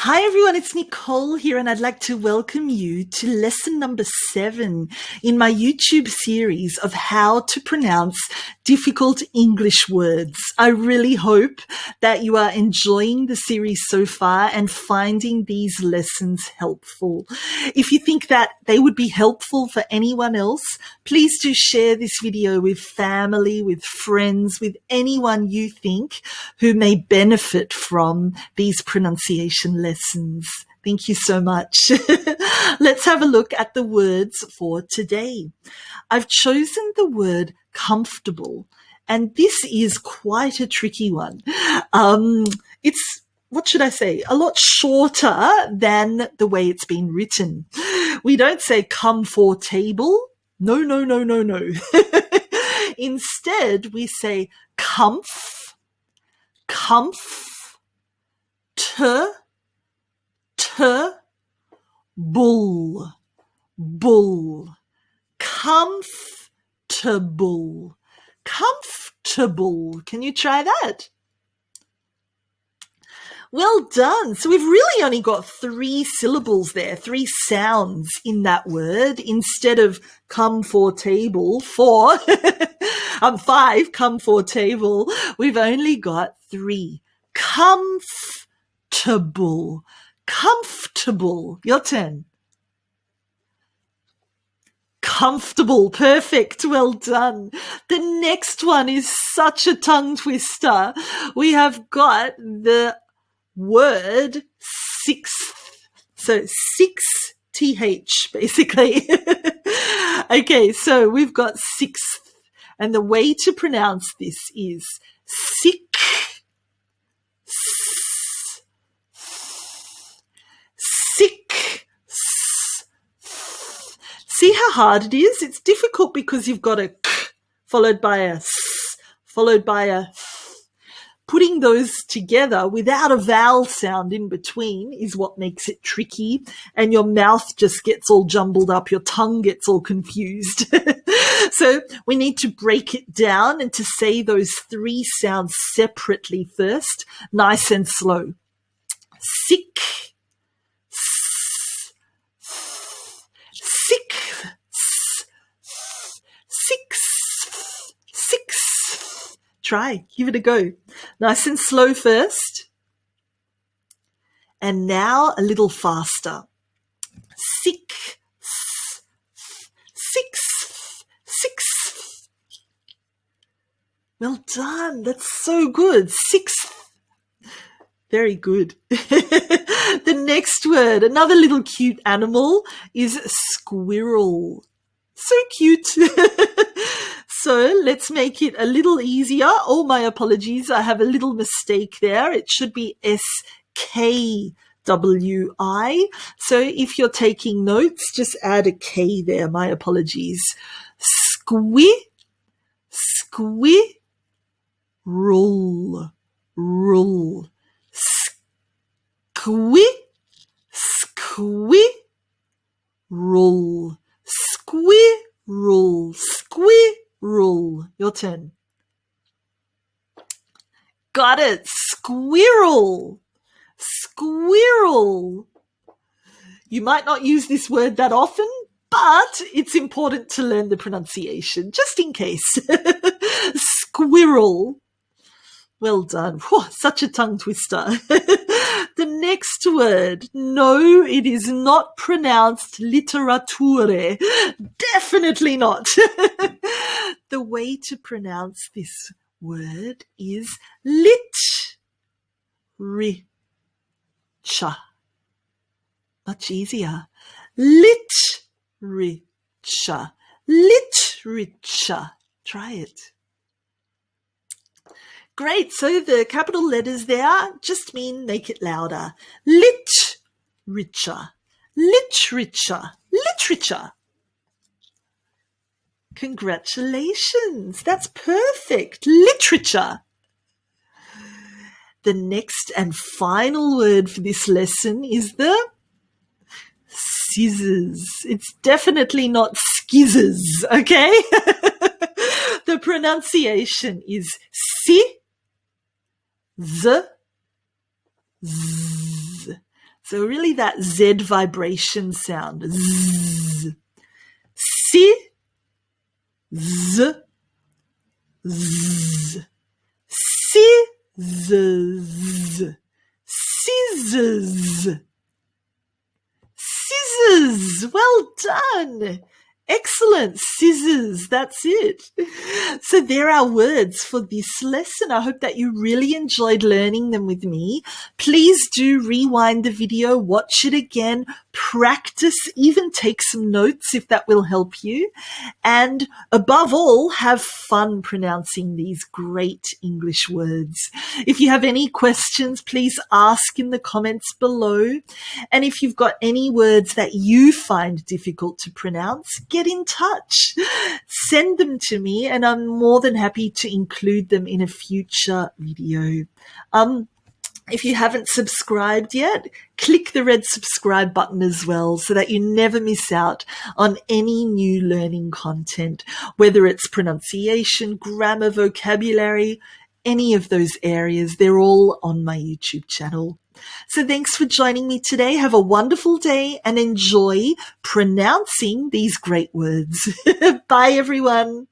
Hi everyone, it's Nicole here and I'd like to welcome you to lesson number 7 in my YouTube series of how to pronounce difficult English words. I really hope that you are enjoying the series so far and finding these lessons helpful. If you think that they would be helpful for anyone else, please do share this video with family, with friends, with anyone you think who may benefit from these pronunciation lessons. Thank you so much. Let's have a look at the words for today. I've chosen the word comfortable, and this is quite a tricky one. It's, what should I say, a lot shorter than the way it's been written. We don't say comfortable. No. Instead, we say bull, comfortable. Can you try that? Well done. So we've really only got 3 syllables there, 3 sounds in that word instead of comfortable. 5, comfortable. We've only got 3. Comfortable. Your turn. Comfortable. Perfect. Well done. The next one is such a tongue twister. We have got the word sixth. So 6th, basically. Okay, so we've got sixth. And the way to pronounce this is sick. See how hard it is? It's difficult because you've got a k followed by a s followed by a th. Putting those together without a vowel sound in between is what makes it tricky, and your mouth just gets all jumbled up, your tongue gets all confused. So we need to break it down and to say those 3 sounds separately first, nice and slow. Sick. Six. Try, give it a go. Nice and slow first. And now a little faster. 6. Well done. That's so good. 6th. Very good. The next word, another little cute animal, is squirrel. So cute. So let's make it a little easier. Oh, my apologies. I have a little mistake there. It should be SKWI. So if you're taking notes, just add a K there. My apologies. Squirrel. Squirrel. Your turn. Got it. Squirrel. You might not use this word that often, but it's important to learn the pronunciation, just in case. Squirrel. Well done. Whew, such a tongue twister. The next word, no, it is not pronounced literature. Definitely not. The way to pronounce this word is literature. Much easier. Literature. Try it. Great. So the capital letters there just mean make it louder. Literature. Congratulations. That's perfect. Literature. The next and final word for this lesson is the scissors. It's definitely not skizzers, okay? The pronunciation is z. So really that Z vibration sound. Z. Si. Z. Z. Scissors. Scissors. Scissors. Well done. Excellent. Scissors. That's it. So there are words for this lesson. I hope that you really enjoyed learning them with me. Please do rewind the video, watch it again, practice, even take some notes if that will help you. And above all, have fun pronouncing these great English words. If you have any questions, please ask in the comments below. And if you've got any words that you find difficult to pronounce, get in touch. Send them to me and I'm more than happy to include them in a future video. If you haven't subscribed yet, click the red subscribe button as well so that you never miss out on any new learning content, whether it's pronunciation, grammar, vocabulary, any of those areas. They're all on my YouTube channel. So thanks for joining me today. Have a wonderful day and enjoy pronouncing these great words. Bye, everyone.